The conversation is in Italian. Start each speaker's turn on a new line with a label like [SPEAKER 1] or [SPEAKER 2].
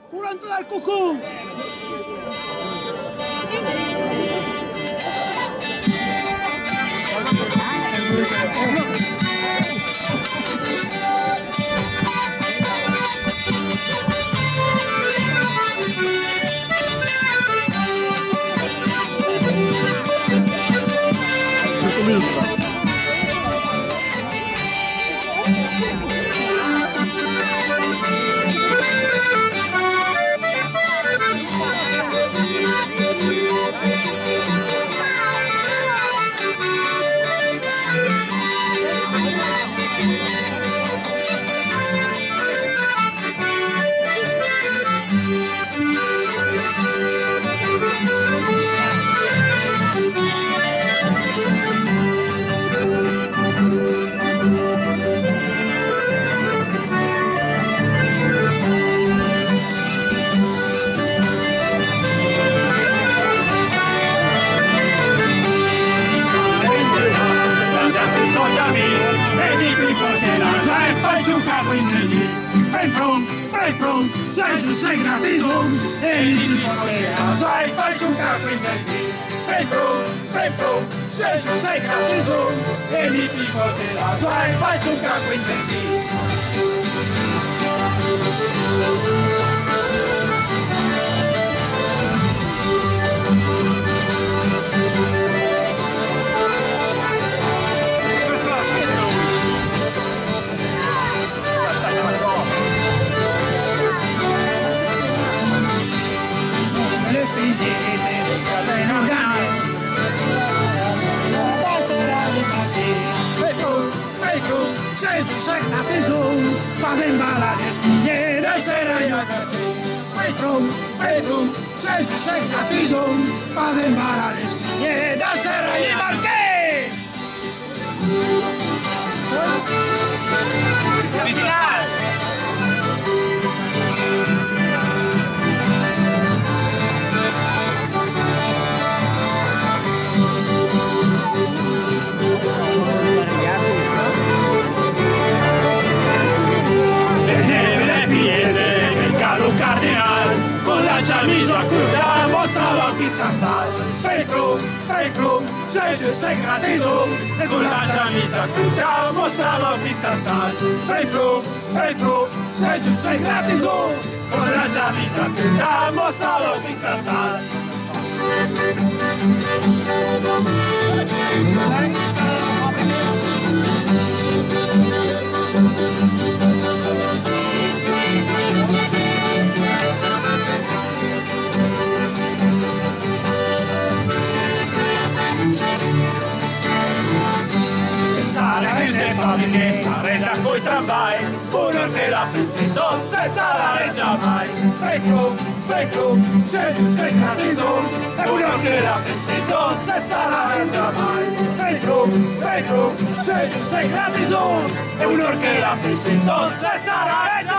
[SPEAKER 1] Curanto del cucù!
[SPEAKER 2] Sei gratizum, e mi porterà, sai, faccio un capo in senti. Sei gratizum, e mi porterà, sai, faccio un capo in senti. Sei gratizum, vado in balla le spigniere, sera io per te. Sei gratizum, vado in balla le spigniere, sera io perché? Camisa curta mostrava pista sal. Sei gratizum, e con la camisa curta mostrava pista sal. Sei gratizum, con la camisa curta mostrava pista sal. Perché sarella coi tramvai, uno che la pensi se sarà già mai. Sei gratizum, e uno che la pensi se sarà già mai. Sei gratizum, e uno che la pensi se sarà già mai.